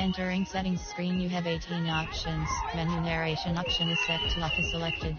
entering settings screen you have 18 options. Menu narration option is set to off is selected.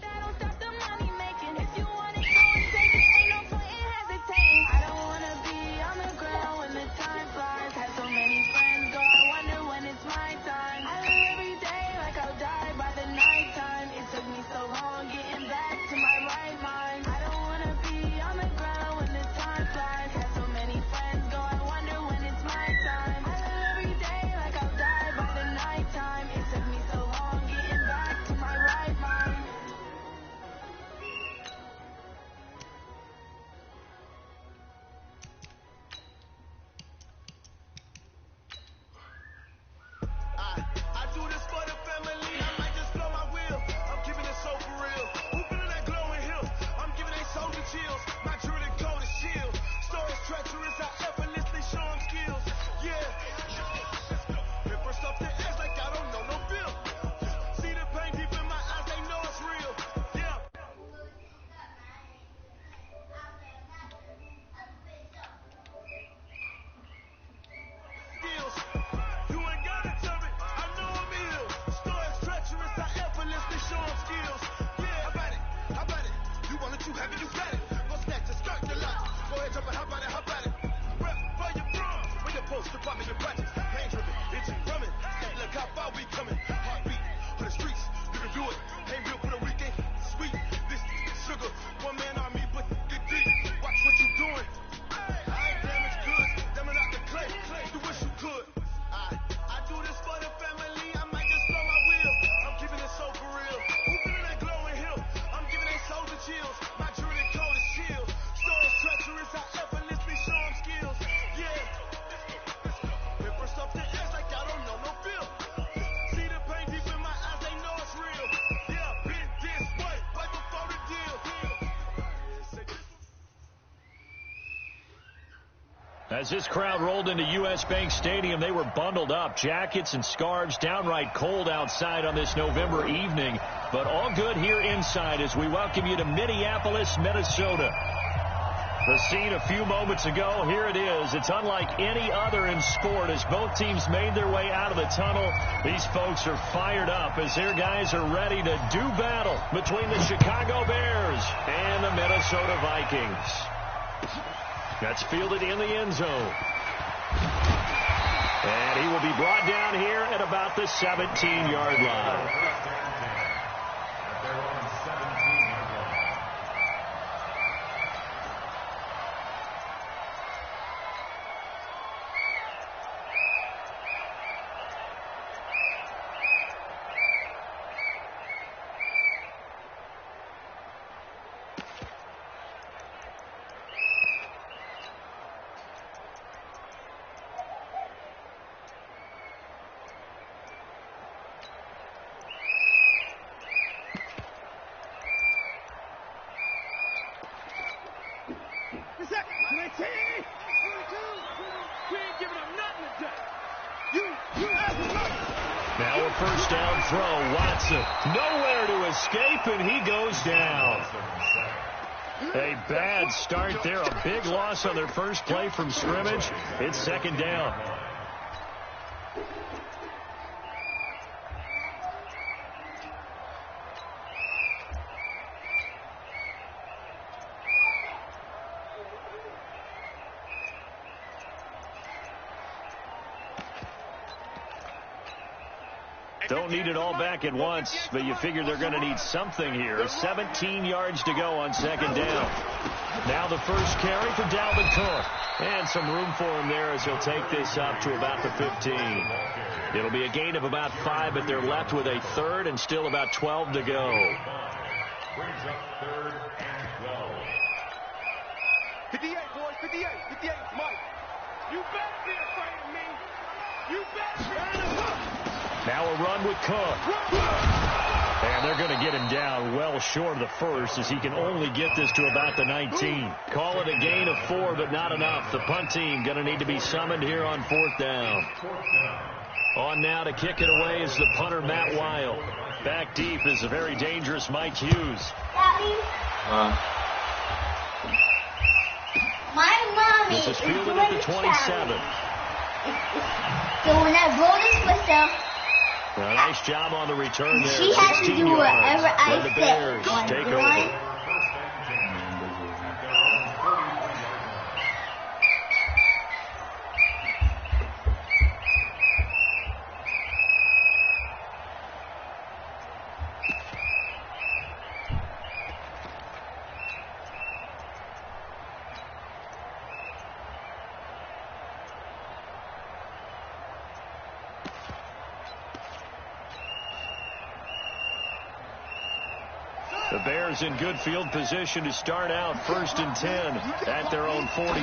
As this crowd rolled into U.S. Bank Stadium, they were bundled up, jackets and scarves, downright cold outside on this November evening. But all good here inside as we welcome you to Minneapolis, Minnesota. The scene a few moments ago, here it is. It's unlike any other in sport as both teams made their way out of the tunnel. These folks are fired up as their guys are ready to do battle between the Chicago Bears and the Minnesota Vikings. That's fielded in the end zone. And he will be brought down here at about the 17-yard line. Now a first down throw. Watson nowhere to escape, and he goes down. A bad start there. A big loss on their first play from scrimmage. It's second down. Don't need it all back at once, but you figure they're going to need something here. 17 yards to go on second down. Now the first carry for Dalvin Cook. And some room for him there as he'll take this up to about the 15. It'll be a gain of about 5, but they're left with a third and still about 12 to go. Brings up third and 12. 58, boys, 58, Mike. You better be afraid of me. You better be afraid of me. Now a run with Cook. And they're going to get him down well short of the first as he can only get this to about the 19. Call it a gain of 4, but not enough. The punt team going to need to be summoned here on fourth down. On now to kick it away is the punter, Matt Weil. Back deep is a very dangerous Mike Hughes. My mommy this is fielded at the 27. So when I blow this whistle, Well, nice job on the return there. she has to 16 do yards. whatever I And the say. Bears One, take one. over. The Bears in good field position to start out 1st and 10 at their own 43.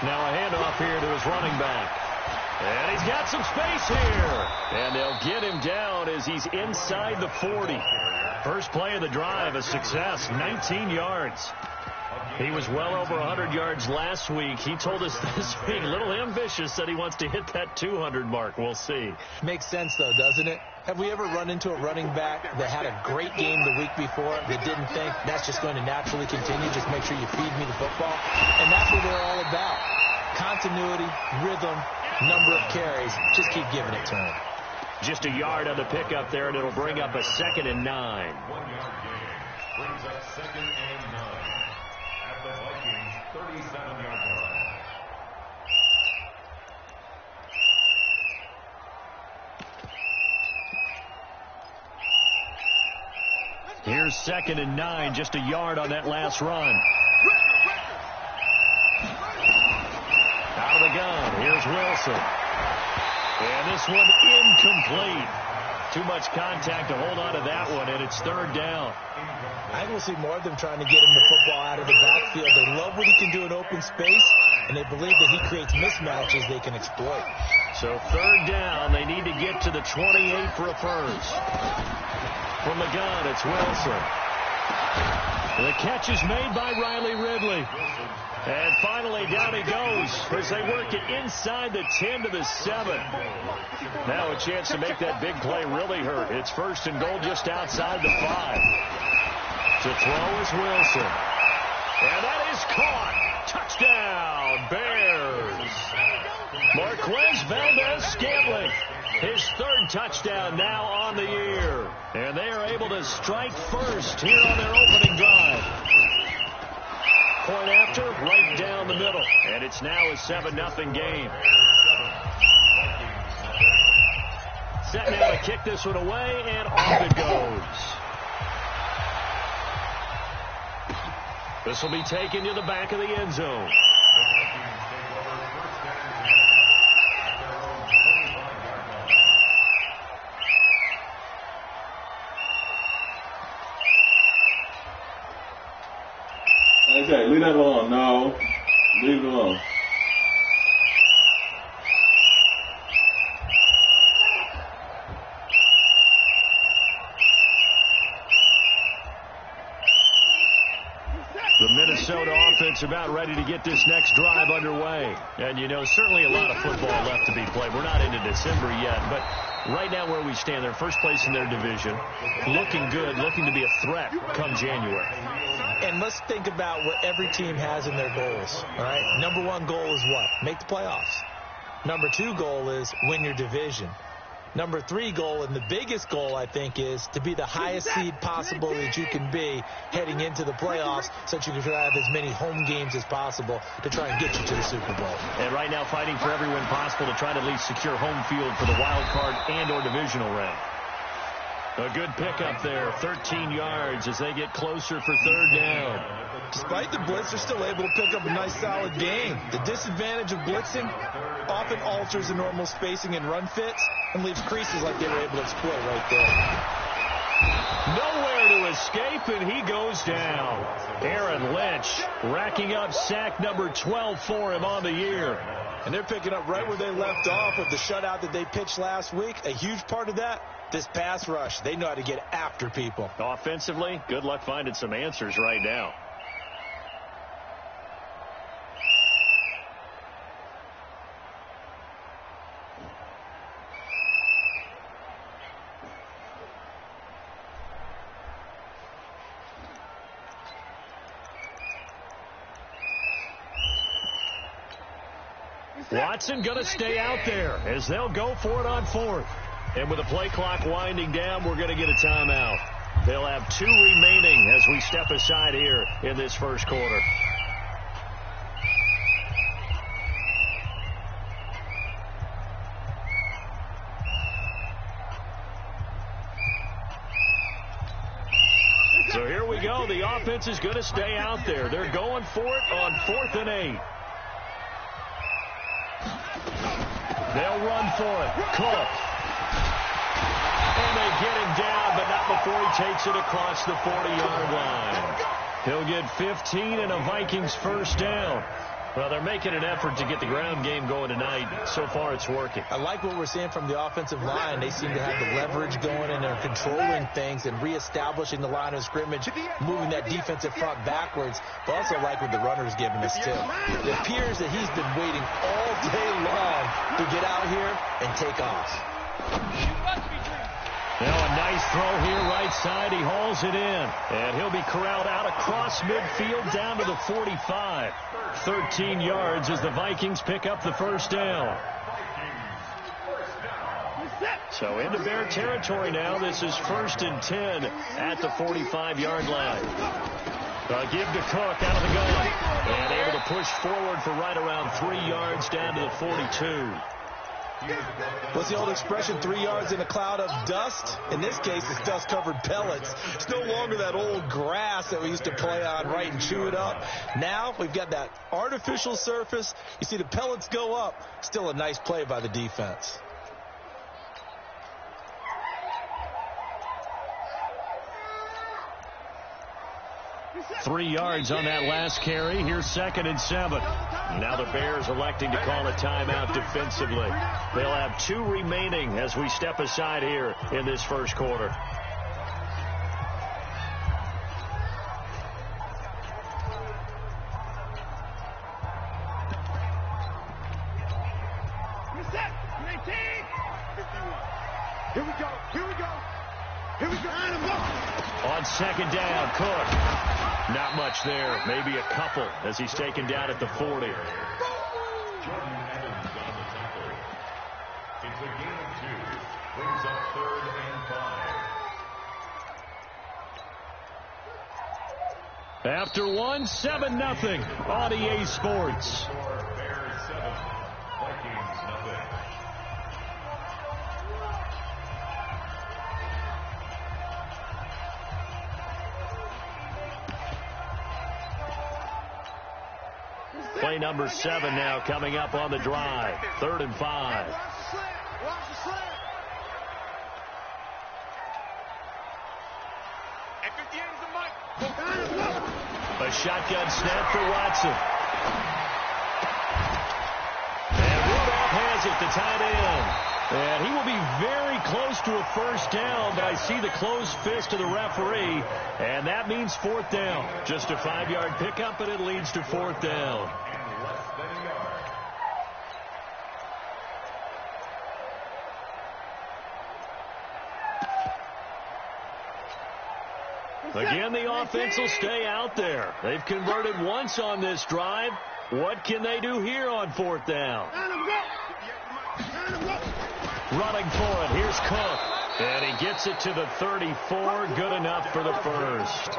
Now a handoff here to his running back. And he's got some space here. And they'll get him down as he's inside the 40. First play of the drive, a success, 19 yards. He was well over 100 yards last week. He told us this week, a little ambitious, said he wants to hit that 200 mark. We'll see. Makes sense, though, doesn't it? Have we ever run into a running back that had a great game the week before that didn't think that's just going to naturally continue? Just make sure you feed me the football. And that's what they're all about. Continuity, rhythm, number of carries. Just keep giving it to him. Just a yard on the pickup there, and it'll bring up a 2nd and 9. 1 yard gain. Brings up 2nd and 9 at the Vikings 37-yard line. Here's 2nd and 9, just a yard on that last run. Out of the gun, here's Wilson. And this one incomplete. Too much contact to hold on to that one, and it's 3rd down. I think we'll see more of them trying to get him the football out of the backfield. They love what he can do in open space, and they believe that he creates mismatches they can exploit. So 3rd down, they need to get to the 28 for a first. From the gun, it's Wilson. The catch is made by Riley Ridley. And finally, down he goes as they work it inside the 10 to the 7. Now a chance to make that big play really hurt. It's 1st and goal just outside the 5. To throw is Wilson. And that is caught. Touchdown, Bears. Marquez Valdez-Scantling. His 3rd touchdown now on the year. And they are able to strike first here on their opening drive. Point after, right down the middle. And it's now a 7-0 game. Set now to kick this one away, and off it goes. This will be taken to the back of the end zone. Okay, leave that alone. No, leave it alone. The Minnesota offense about ready to get this next drive underway. And, you know, certainly a lot of football left to be played. We're not into December yet, but right now where we stand, they're first place in their division, looking good, looking to be a threat come January. And let's think about what every team has in their goals, all right? Number 1 goal is what? Make the playoffs. Number 2 goal is win your division. Number 3 goal, and the biggest goal, I think, is to be the highest seed possible that you can be heading into the playoffs so that you can have as many home games as possible to try and get you to the Super Bowl. And right now fighting for every win possible to try to at least secure home field for the wild card and or divisional round. A good pickup there, 13 yards as they get closer for 3rd down. Despite the blitz, they're still able to pick up a nice solid gain. The disadvantage of blitzing often alters the normal spacing and run fits and leaves creases like they were able to exploit right there. Nowhere to escape, and he goes down. Aaron Lynch racking up sack number 12 for him on the year. And they're picking up right where they left off with the shutout that they pitched last week. A huge part of that, this pass rush. They know how to get after people. Offensively, good luck finding some answers right now. Watson going to stay out there as they'll go for it on fourth. And with the play clock winding down, we're going to get a timeout. They'll have 2 remaining as we step aside here in this first quarter. So here we go. The offense is going to stay out there. They're going for it on 4th and 8. They'll run for it. Cook. And they get him down, but not before he takes it across the 40-yard line. He'll get 15 and a Vikings first down. Well, they're making an effort to get the ground game going tonight. So far, it's working. I like what we're seeing from the offensive line. They seem to have the leverage going, and they're controlling things and reestablishing the line of scrimmage, moving that defensive front backwards. But also like what the runner's giving us, too. It appears that he's been waiting all day long to get out here and take off. Now a nice throw here right side. He hauls it in. And he'll be corralled out across midfield down to the 45. 13 yards as the Vikings pick up the first down. So into Bear territory now. This is 1st and 10 at the 45-yard line. Give to Cook out of the gun. And able to push forward for right around 3 yards down to the 42. What's the old expression, 3 yards in a cloud of dust? In this case, it's dust-covered pellets. It's no longer that old grass that we used to play on, right, and chew it up. Now we've got that artificial surface. You see the pellets go up. Still a nice play by the defense. Three yards on that last carry. Here's 2nd and 7. Now the Bears electing to call a timeout defensively. They'll have 2 remaining as we step aside here in this first quarter. Here we go. Here we go. Here we go. On 2nd down, Cook. Not much there. Maybe a couple as he's taken down at the 40. It's a gain of 2. Brings up 3rd and 5. After 1, 7-0 on EA Sports. Bears 7, Vikings nothing. Play number 7 now coming up on the drive. 3rd and 5. A shotgun snap for Watson. And Rudolph has it, the tight end. And he will be very close to a first down, but I see the closed fist of the referee, and that means 4th down. Just a 5-yard pickup, and it leads to 4th down. Again, the offense will stay out there. They've converted once on this drive. What can they do here on 4th down? Running for it. Here's Cook. And he gets it to the 34. Good enough for the first.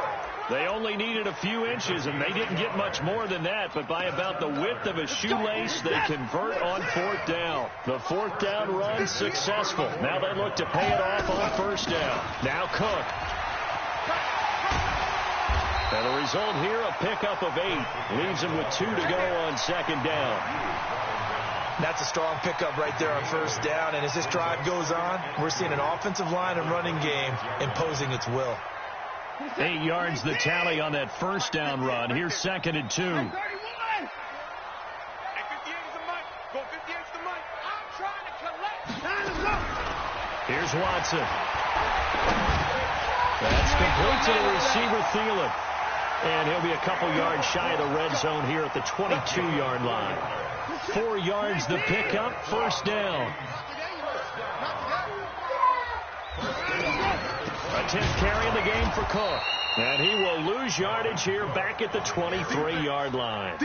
They only needed a few inches, and they didn't get much more than that. But by about the width of a shoelace, they convert on 4th down. The 4th down run successful. Now they look to pay it off on 1st down. Now Cook. And the result here, a pickup of 8. Leaves him with 2 to go on 2nd down. That's a strong pickup right there on 1st down. And as this drive goes on, we're seeing an offensive line and running game imposing its will. 8 yards the tally on that 1st down run. Here's 2nd and 2. Here's Watson. That's complete to the receiver, Thielen. And he'll be a couple yards shy of the red zone here at the 22-yard line. 4 yards the pickup, 1st down. A 10th carry in the game for Cook. And he will lose yardage here back at the 23-yard line.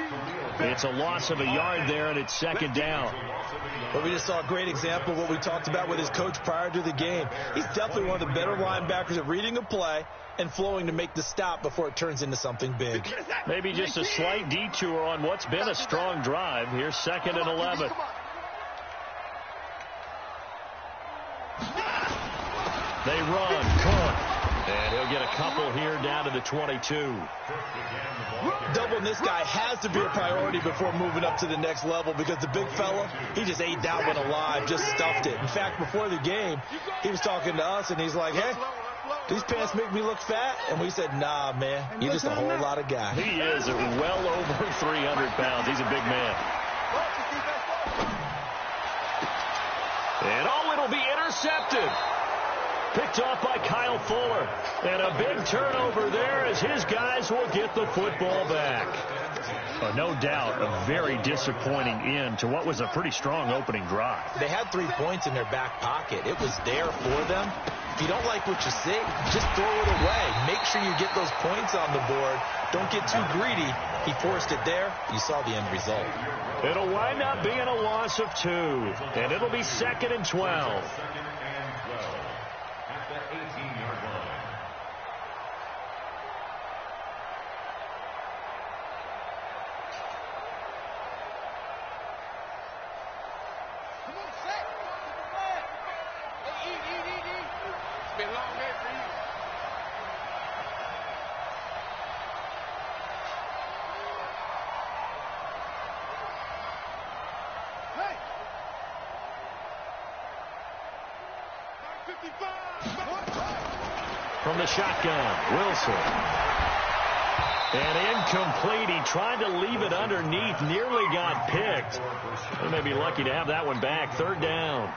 It's a loss of a yard there, and it's second down. Well, we just saw a great example of what we talked about with his coach prior to the game. He's definitely one of the better linebackers at reading a play and flowing to make the stop before it turns into something big. Maybe just a slight detour on what's been a strong drive. Here's 2nd and 11. They run. Cook. And he'll get a couple here down to the 22. Doubling this guy has to be a priority before moving up to the next level because the big fella, he just ate that one alive, just stuffed it. In fact, before the game, he was talking to us, and he's like, hey, these pants make me look fat? And we said, nah, man, you're just a whole lot of guy. He is well over 300 pounds. He's a big man. And it'll be intercepted. Picked off by Kyle Fuller. And a big turnover there as his guys will get the football back. No doubt a very disappointing end to what was a pretty strong opening drive. They had 3 points in their back pocket. It was there for them. If you don't like what you see, just throw it away. Make sure you get those points on the board. Don't get too greedy. He forced it there. You saw the end result. It'll wind up being a loss of 2. And it'll be 2nd and 12. From the shotgun, Wilson. And incomplete. He tried to leave it underneath. Nearly got picked. They may be lucky to have that one back. 3rd down.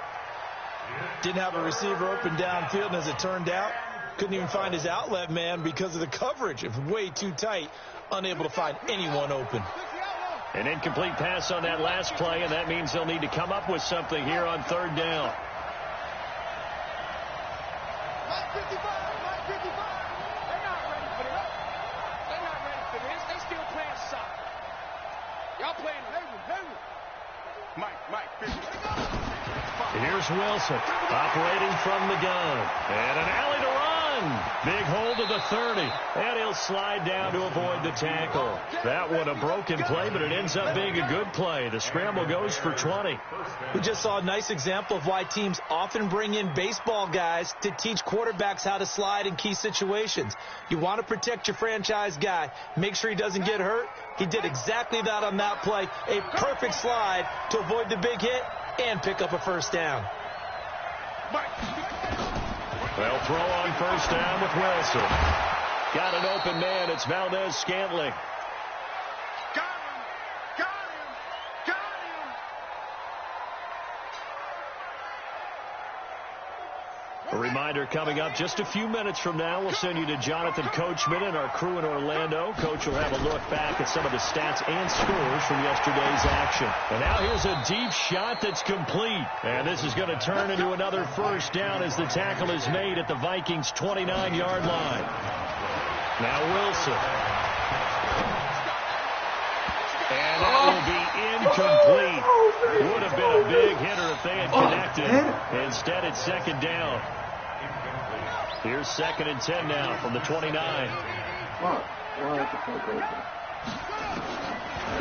Didn't have a receiver open downfield, and as it turned out, couldn't even find his outlet man because of the coverage. It was way too tight. Unable to find anyone open. An incomplete pass on that last play, and that means they'll need to come up with something here on 3rd down. Here's Wilson operating from the gun. And an alley to run. Big hold of the 30. And he'll slide down to avoid the tackle. That one a broken play, but it ends up being a good play. The scramble goes for 20. We just saw a nice example of why teams often bring in baseball guys to teach quarterbacks how to slide in key situations. You want to protect your franchise guy. Make sure he doesn't get hurt. He did exactly that on that play. A perfect slide to avoid the big hit and pick up a 1st down. They'll throw on 1st down with Wilson. Got an open man. It's Valdez-Scantling. A reminder coming up just a few minutes from now. We'll send you to Jonathan Coachman and our crew in Orlando. Coach will have a look back at some of the stats and scores from yesterday's action. And now here's a deep shot that's complete. And this is going to turn into another 1st down as the tackle is made at the Vikings' 29-yard line. Now Wilson. And that will be incomplete. Would have been a big hitter if they had connected. Instead, it's 2nd down. Here's 2nd and 10 now from the 29.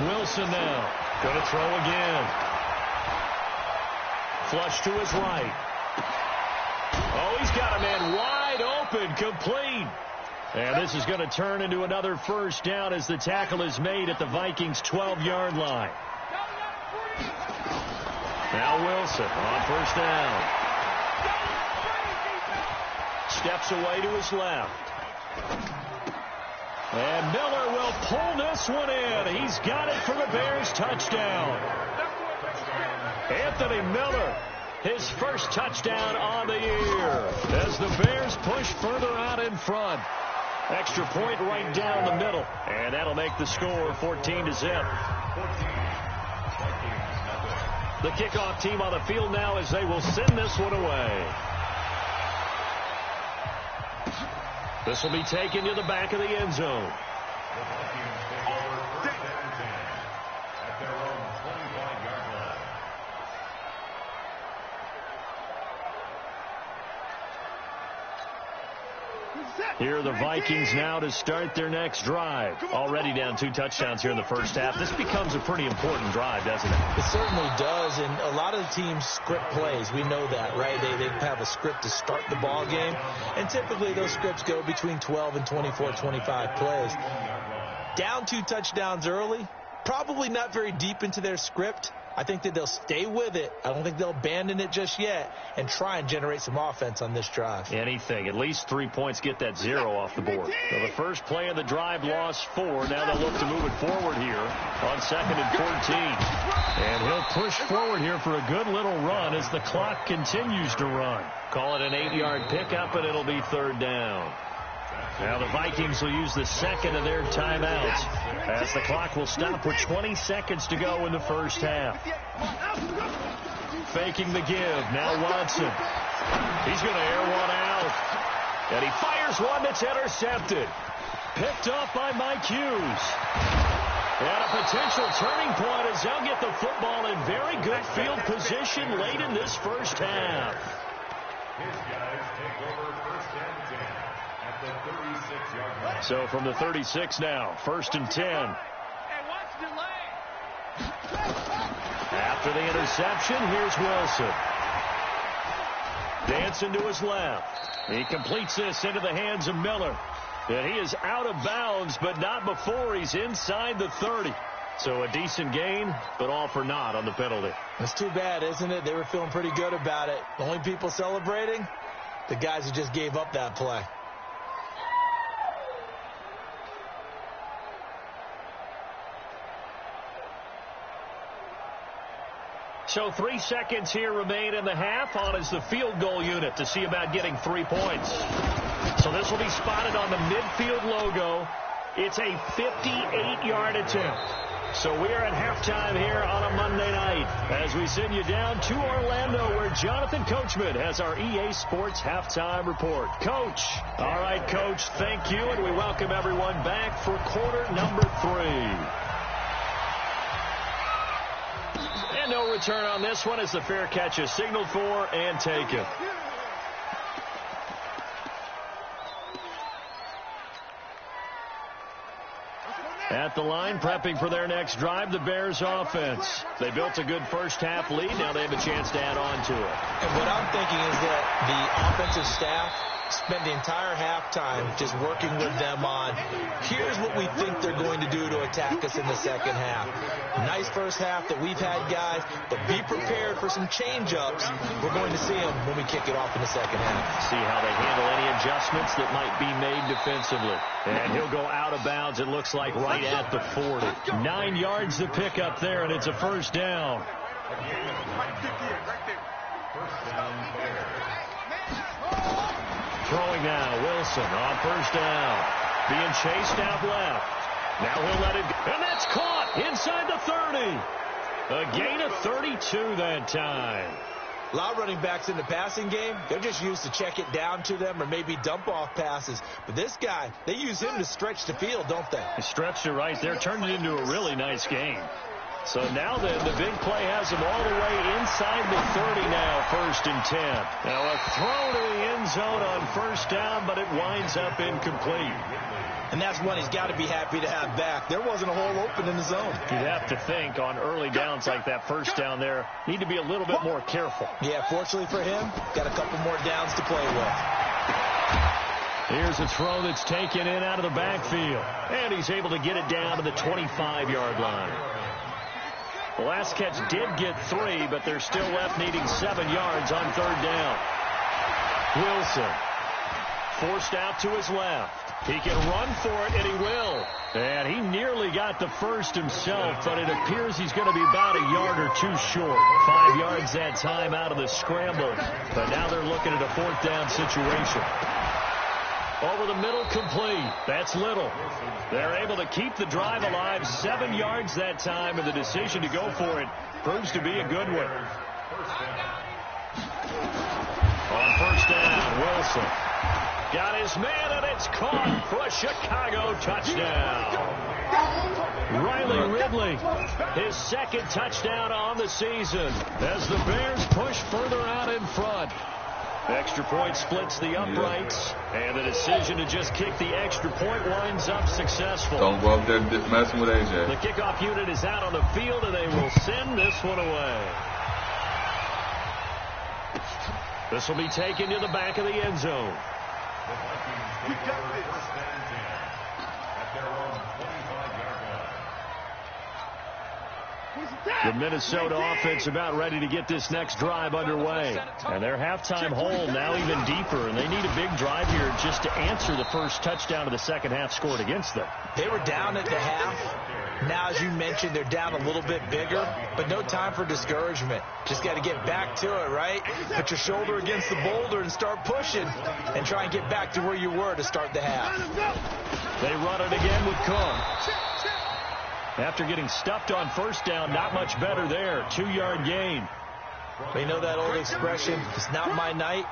Wilson now. Going to throw again. Flush to his right. Oh, he's got a man wide open. Complete. And this is going to turn into another 1st down as the tackle is made at the Vikings' 12-yard line. Now Wilson on 1st down. Steps away to his left. And Miller will pull this one in. He's got it for the Bears touchdown. Anthony Miller, his 1st touchdown on the year as the Bears push further out in front. Extra point right down the middle. And that'll make the score 14-0. The kickoff team on the field now as they will send this one away. This will be taken to the back of the end zone. Here are the Vikings now to start their next drive. Already down 2 touchdowns here in the first half. This becomes a pretty important drive, doesn't it? It certainly does, and a lot of the teams script plays. We know that, right? They have a script to start the ball game, and typically those scripts go between 12 and 24, 25 plays. Down 2 touchdowns early, probably not very deep into their script. I think that they'll stay with it. I don't think they'll abandon it just yet and try and generate some offense on this drive. Anything. At least 3 points, get that 0 off the board. So the first play of the drive lost 4. Now they'll look to move it forward here on 2nd and 14. And he'll push forward here for a good little run as the clock continues to run. Call it an 8-yard pickup, and it'll be 3rd down. Now the Vikings will use the second of their timeouts as the clock will stop with 20 seconds to go in the first half. Faking the give. Now Watson. He's going to air one out. And he fires one that's intercepted. Picked off by Mike Hughes. And a potential turning point as they'll get the football in very good field position late in this first half. His guys take over 1st and 10 at the 36-yard line. So from the 36 now, 1st and 10. Hey, watch the lane. After the interception, here's Wilson. Dancing to his left. He completes this into the hands of Miller. And he is out of bounds, but not before he's inside the 30. So a decent gain, but all for naught on the penalty. That's too bad, isn't it? They were feeling pretty good about it. The only people celebrating, the guys who just gave up that play. So 3 seconds here remain in the half. On is the field goal unit to see about getting 3 points. So this will be spotted on the midfield logo. It's a 58-yard attempt. So we are at halftime here on a Monday night as we send you down to Orlando where Jonathan Coachman has our EA Sports halftime report. Coach. All right, Coach, thank you, and we welcome everyone back for quarter number 3. And no return on this one as the fair catch is signaled for and taken. At the line, prepping for their next drive, the Bears offense. They built a good first half lead. Now they have a chance to add on to it. And what I'm thinking is that the offensive staff spent the entire halftime just working with them on, here's what we think they're going to do to attack us in the second half. Nice first half that we've had, guys, but be prepared for some change-ups. We're going to see them when we kick it off in the second half. See how they handle any adjustments that might be made defensively. And he'll go out of bounds, it looks like, right at the 40. 9 yards to pick up there, and it's a first down. Throwing now, Wilson on first down. Being chased out left. Now he'll let it go. And that's caught inside the 30. A gain of 32 that time. A lot of running backs in the passing game, they're just used to check it down to them or maybe dump off passes. But this guy, they use him to stretch the field, don't they? He stretched it right there, turned it into a really nice game. So now the big play has him all the way inside the 30 now, 1st and 10. Now a throw to the end zone on first down, but it winds up incomplete. And that's one he's got to be happy to have back. There wasn't a hole open in the zone. You'd have to think on early downs like that first down there, need to be a little bit more careful. Yeah, fortunately for him, got a couple more downs to play with. Here's a throw that's taken in out of the backfield. And he's able to get it down to the 25-yard line. The last catch did get 3, but they're still left needing 7 yards on 3rd down. Wilson forced out to his left. He can run for it, and he will. And he nearly got the first himself, but it appears he's going to be about a yard or 2 short. 5 yards that time out of the scramble. But now they're looking at a 4th down situation. Over the middle, complete. That's Little. They're able to keep the drive alive. 7 yards that time, and the decision to go for it proves to be a good one. On first down, Wilson. Got his man, and it's caught for a Chicago touchdown. Riley Ridley, his second touchdown on the season as the Bears push further out in front. Extra point splits the uprights, and the decision to just kick the extra point winds up successful. Don't go up there messing with AJ. The kickoff unit is out on the field, and they will send this one away. This will be taken to the back of the end zone. We got this. The Minnesota offense about ready to get this next drive underway. And their halftime hole now even deeper, and they need a big drive here just to answer the first touchdown of the second half scored against them. They were down at the half. Now, as you mentioned, they're down a little bit bigger, but no time for discouragement. Just got to get back to it, right? Put your shoulder against the boulder and start pushing and try and get back to where you were to start the half. They run it again with Cook. After getting stuffed on first down, not much better there. 2-yard gain. You know that old expression, it's not my night?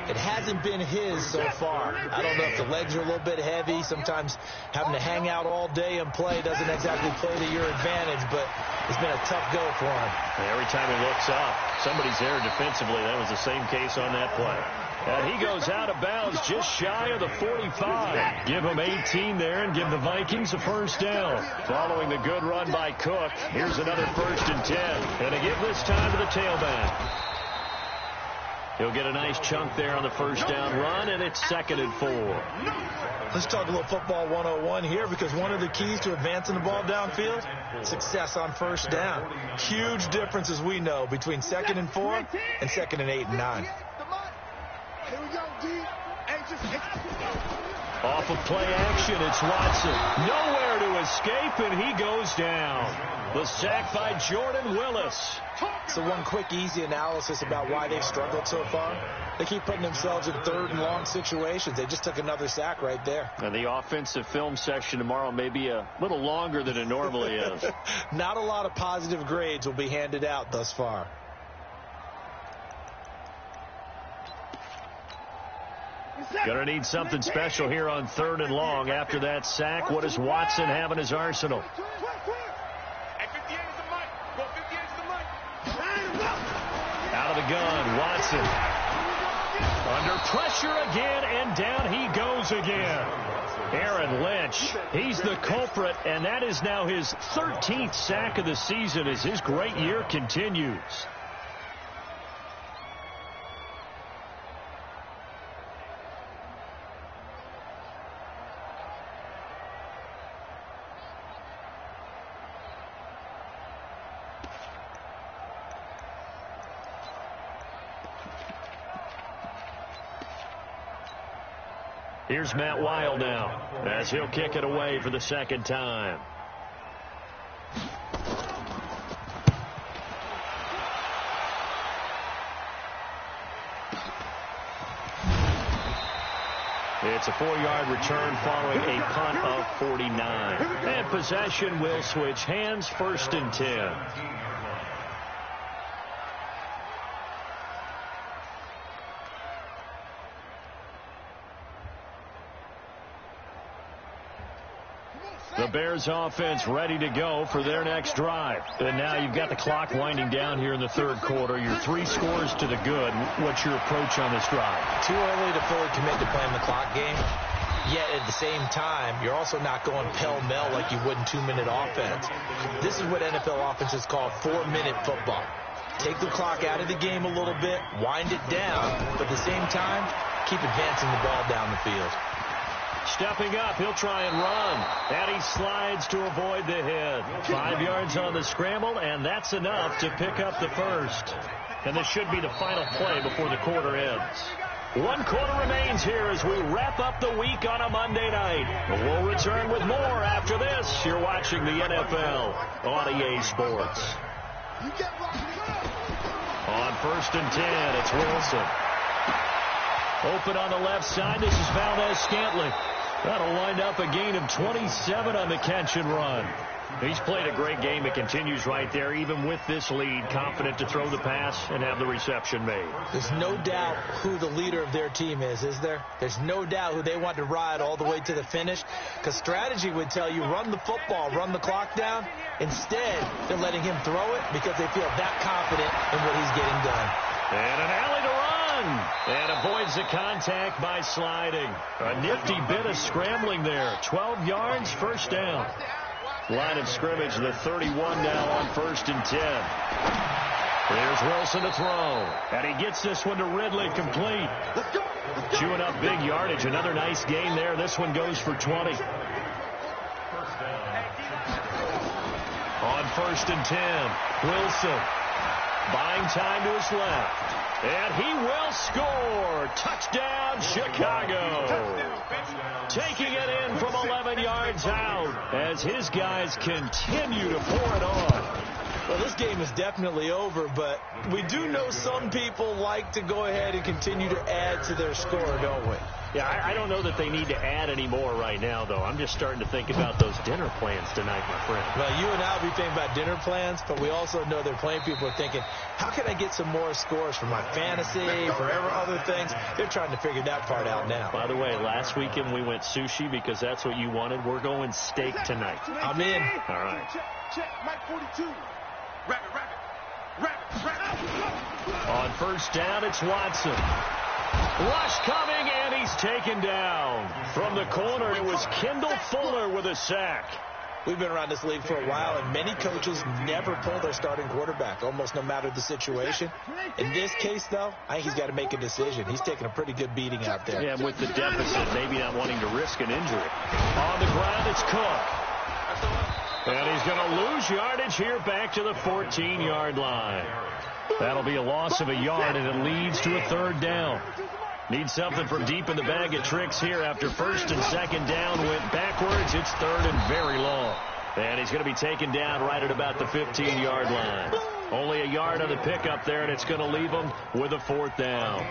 It hasn't been his so far. I don't know if the legs are a little bit heavy. Sometimes having to hang out all day and play doesn't exactly play to your advantage, but it's been a tough go for him. And every time he looks up, somebody's there defensively. That was the same case on that play. And he goes out of bounds just shy of the 45. Give him 18 there and give the Vikings a first down. Following the good run by Cook, here's another 1st and 10. And to give this time to the tailback. He'll get a nice chunk there on the first down run, and it's 2nd and 4. Let's talk a little football 101 here, because one of the keys to advancing the ball downfield, success on first down. Huge difference, as we know, between 2nd and 4 and 2nd and 8 and 9. Here we go, D. Off of play action, it's Watson. Nowhere to escape, and he goes down. The sack by Jordan Willis. So one quick, easy analysis about why they've struggled so far. They keep putting themselves in 3rd and long situations. They just took another sack right there. And the offensive film section tomorrow may be a little longer than it normally is. Not a lot of positive grades will be handed out thus far. Gonna need something special here on 3rd and long. After that sack, what does Watson have in his arsenal? Out of the gun, Watson. Under pressure again, and down he goes again. Aaron Lynch, he's the culprit, and that is now his 13th sack of the season as his great year continues. Here's Matt Weil now as he'll kick it away for the 2nd time. It's a 4-yard return following a punt of 49. And possession will switch hands, 1st and 10. The Bears offense ready to go for their next drive. And now you've got the clock winding down here in the 3rd quarter. You're 3 scores to the good. What's your approach on this drive? Too early to fully commit to playing the clock game. Yet at the same time, you're also not going pell-mell like you would in 2-minute offense. This is what NFL offenses call 4-minute football. Take the clock out of the game a little bit, wind it down, but at the same time, keep advancing the ball down the field. Stepping up, he'll try and run. And he slides to avoid the hit. 5 yards on the scramble, and that's enough to pick up the first. And this should be the final play before the quarter ends. 1 quarter remains here as we wrap up the week on a Monday night. We'll return with more after this. You're watching the NFL on EA Sports. On 1st and 10, it's Wilson. Open on the left side, this is Valdez-Scantling. That'll wind up a gain of 27 on the catch and run. He's played a great game. It continues right there, even with this lead, confident to throw the pass and have the reception made. There's no doubt who the leader of their team is there? There's no doubt who they want to ride all the way to the finish, because strategy would tell you run the football, run the clock down. Instead, they're letting him throw it because they feel that confident in what he's getting done. And an alley to run. And avoids the contact by sliding. A nifty bit of scrambling there. 12 yards, first down. Line of scrimmage, the 31 now on 1st and 10. There's Wilson to throw. And he gets this one to Ridley, complete. Chewing up big yardage. Another nice gain there. This one goes for 20. On 1st and 10, Wilson buying time to his left. And he will score. Touchdown, Chicago. Taking it in from 11 yards out as his guys continue to pour it on. Well, this game is definitely over, but we do know some people like to go ahead and continue to add to their score, don't we? Yeah, I don't know that they need to add any more right now, though. I'm just starting to think about those dinner plans tonight, my friend. Well, you and I will be thinking about dinner plans, but we also know they're playing people are thinking, how can I get some more scores for my fantasy, for other things? They're trying to figure that part out now. By the way, last weekend we went sushi because that's what you wanted. We're going steak tonight. I'm in. All right. Check, Mike 42. Rabbit. On 1st down, it's Watson. Rush coming, and he's taken down. From the corner, it was Kendall Fuller with a sack. We've been around this league for a while, and many coaches never pull their starting quarterback, almost no matter the situation. In this case, though, I think he's got to make a decision. He's taking a pretty good beating out there. Yeah, with the deficit, maybe not wanting to risk an injury. On the ground, it's Cook. And he's going to lose yardage here back to the 14-yard line. That'll be a loss of a yard, and it leads to a 3rd down. Need something from deep in the bag of tricks here after 1st and 2nd down went backwards. It's 3rd and very long. And he's going to be taken down right at about the 15-yard line. Only a yard on the pickup there, and it's going to leave him with a 4th down.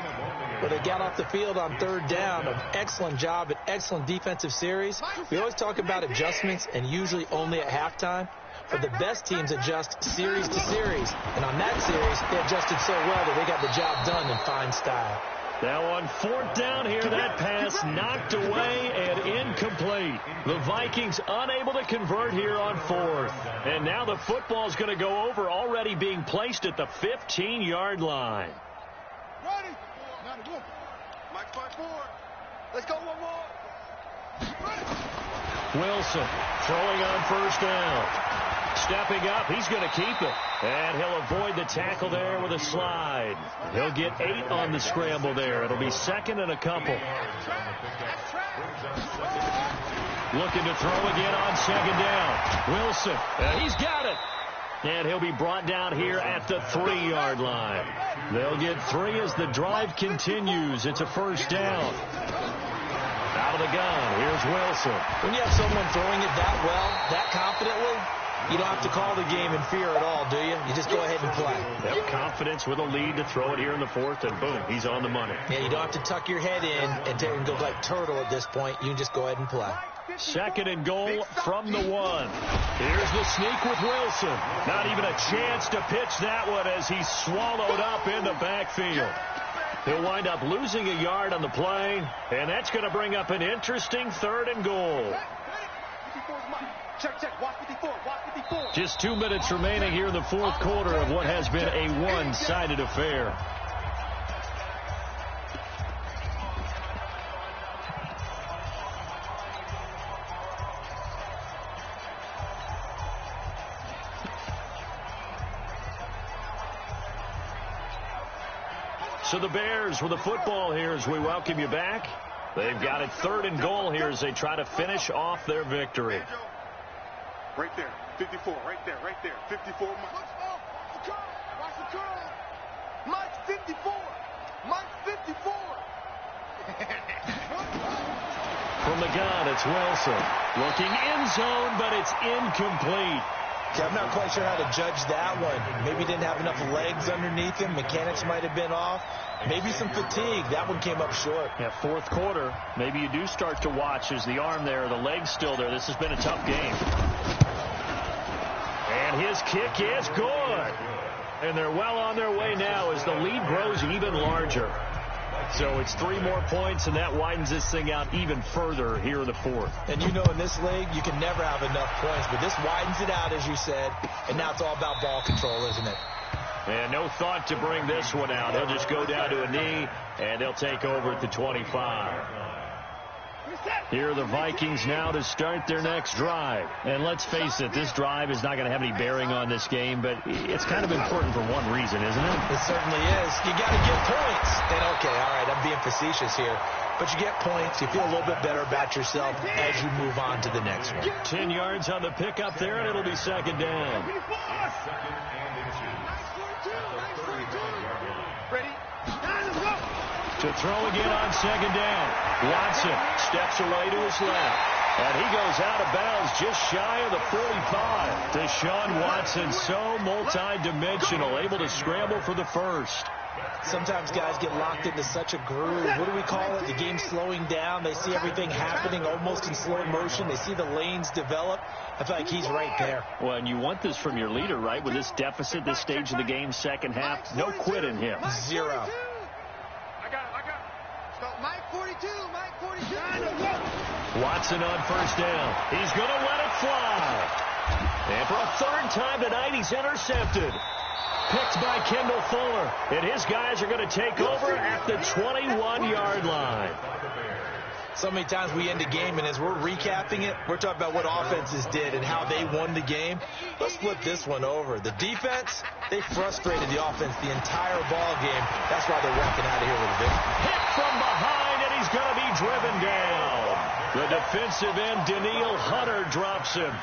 Well, they got off the field on 3rd down. An excellent job, an excellent defensive series. We always talk about adjustments, and usually only at halftime. But the best teams adjust series to series. And on that series, they adjusted so well that they got the job done in fine style. Now on 4th down here, that pass knocked away and incomplete. The Vikings unable to convert here on 4th. And now the football's going to go over, already being placed at the 15-yard line. Ready. Mike 5-4. Let's go one more. Wilson throwing on 1st down. Stepping up, he's going to keep it. And he'll avoid the tackle there with a slide. He'll get 8 on the scramble there. It'll be 2nd and a couple. Looking to throw again on 2nd down. Wilson, he's got it. And he'll be brought down here at the 3-yard line. They'll get 3 as the drive continues. It's a 1st down. Out of the gun, here's Wilson. When you have someone throwing it that well, that confidently, you don't have to call the game in fear at all, do you? You just go ahead and play. Yep, confidence with a lead to throw it here in the 4th, and boom, he's on the money. Yeah, you don't have to tuck your head in and go like turtle at this point. You can just go ahead and play. 2nd and goal from the 1. Here's the sneak with Wilson. Not even a chance to pitch that one as he's swallowed up in the backfield. He'll wind up losing a yard on the play, and that's going to bring up an interesting 3rd and goal. Check. Watch 54. Just 2 minutes remaining here in the 4th quarter of what has been a one-sided affair. So the Bears with the football here as we welcome you back. They've got it 3rd and goal here as they try to finish off their victory. Right there. 54. Right there. 54. Watch the curl. Mike 54. From the gun, it's Wilson. Looking end zone, but it's incomplete. Okay, I'm not quite sure how to judge that one. Maybe didn't have enough legs underneath him. Mechanics might have been off. Maybe some fatigue. That one came up short. Yeah, 4th quarter. Maybe you do start to watch as the arm there, the leg's still there. This has been a tough game. And his kick is good. And they're well on their way now as the lead grows even larger. So it's 3 more points, and that widens this thing out even further here in the fourth. And you know in this league, you can never have enough points, but this widens it out, as you said, and now it's all about ball control, isn't it? And no thought to bring this one out. He'll just go down to a knee, and they'll take over at the 25. Here are the Vikings now to start their next drive. And let's face it, this drive is not going to have any bearing on this game, but it's kind of important for one reason, isn't it? It certainly is. You got to get points. And, okay, all right, I'm being facetious here. But you get points. You feel a little bit better about yourself as you move on to the next one. 10 yards on the pickup there, and it'll be second down. Ready? To throw again on second down. Watson steps away to his left. And he goes out of bounds just shy of the 45. Deshaun Watson, so multi-dimensional, able to scramble for the first. Sometimes guys get locked into such a groove. What do we call it? The game slowing down. They see everything happening almost in slow motion. They see the lanes develop. I feel like he's right there. Well, and you want this from your leader, right? With this deficit, this stage of the game, second half, no quit in him. 0. I got it. Stop. Mike 42. Watson on first down. He's going to let it fly. And for a third time tonight, he's intercepted. Picked by Kendall Fuller. And his guys are going to take over at the 21-yard line. So many times we end a game, and as we're recapping it, we're talking about what offenses did and how they won the game. Let's flip this one over. The defense, they frustrated the offense the entire ball game. That's why they're walking out of here with a victory. Hit from behind, and he's going to be driven down. The defensive end, Daniil Hunter, drops him.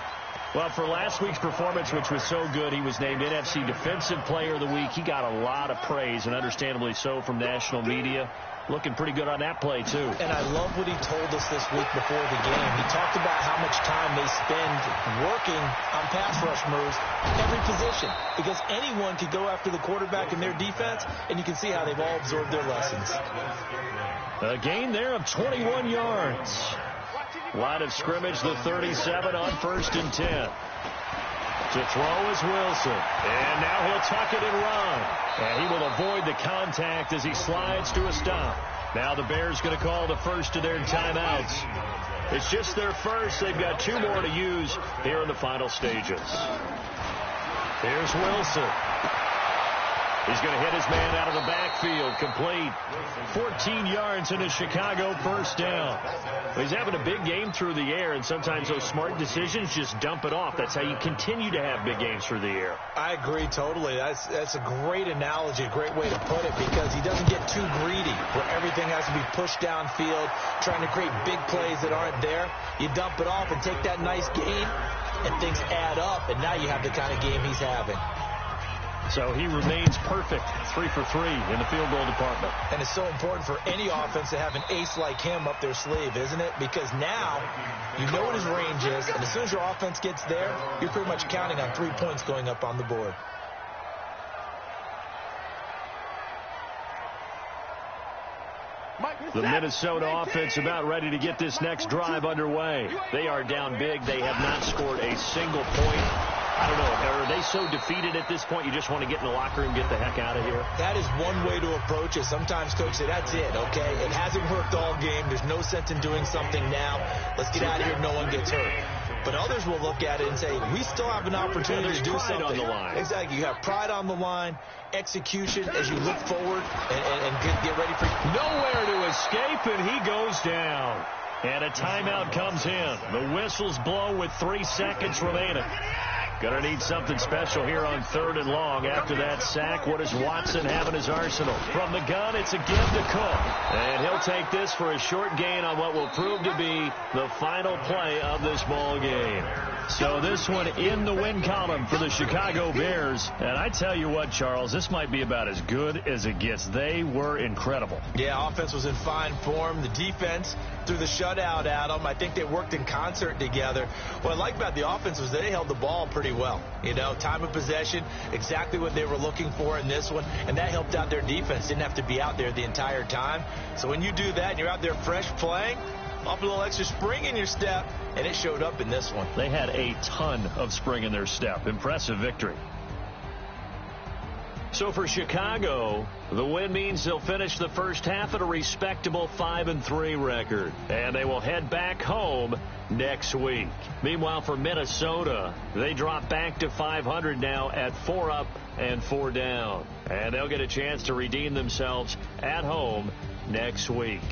Well, for last week's performance, which was so good, he was named NFC Defensive Player of the Week. He got a lot of praise, and understandably so, from national media. Looking pretty good on that play, too. And I love what he told us this week before the game. He talked about how much time they spend working on pass rush moves at every position, because anyone could go after the quarterback in their defense, and you can see how they've all absorbed their lessons. A gain there of 21 yards. Line of scrimmage, the 37 on 1st and 10. To throw is Wilson. And now he'll tuck it and run. And he will avoid the contact as he slides to a stop. Now the Bears going to call the first of their timeouts. It's just their first. They've got 2 more to use here in the final stages. Here's Wilson. He's going to hit his man out of the backfield. Complete. 14 yards and a Chicago first down. He's having a big game through the air, and sometimes those smart decisions just dump it off. That's how you continue to have big games through the air. I agree totally. That's a great analogy, a great way to put it, because he doesn't get too greedy where everything has to be pushed downfield, trying to create big plays that aren't there. You dump it off and take that nice gain, and things add up, and now you have the kind of game he's having. So he remains perfect, 3 for 3 in the field goal department. And it's so important for any offense to have an ace like him up their sleeve, isn't it? Because now you know what his range is, and as soon as your offense gets there, you're pretty much counting on 3 points going up on the board. The Minnesota offense about ready to get this next drive underway. They are down big. They have not scored a single point. I don't know. Are they so defeated at this point you just want to get in the locker room and get the heck out of here? That is one way to approach it. Sometimes coach say, that's it, okay? It hasn't worked all game. There's no sense in doing something now. Let's get out of here. No one gets hurt. But others will look at it and say, we still have an opportunity to do something. On the line. Exactly. You have pride on the line, execution as you look forward and get ready for nowhere to escape, and he goes down. And a timeout comes in. The whistles blow with 3 seconds remaining. Going to need something special here on 3rd and long. After that sack, what does Watson have in his arsenal? From the gun, it's a give to Cook. And he'll take this for a short gain on what will prove to be the final play of this ball game. So this one in the win column for the Chicago Bears. And I tell you what, Charles, this might be about as good as it gets. They were incredible. Yeah, offense was in fine form. The defense threw the shutout at them. I think they worked in concert together. What I like about the offense was they held the ball pretty well. You know, time of possession, exactly what they were looking for in this one, and that helped out their defense. Didn't have to be out there the entire time. So when you do that and you're out there fresh playing, Up a little extra spring in your step, and it showed up in this one. They had a ton of spring in their step. Impressive victory. So for Chicago, the win means they'll finish the first half at a respectable 5-3 record. And they will head back home next week. Meanwhile, for Minnesota, they drop back to 500 now at 4 up and 4 down. And they'll get a chance to redeem themselves at home next week.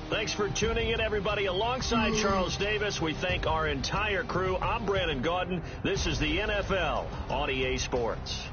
Thanks for tuning in, everybody. Alongside Charles Davis, we thank our entire crew. I'm Brandon Gaudin. This is the NFL on EA Sports.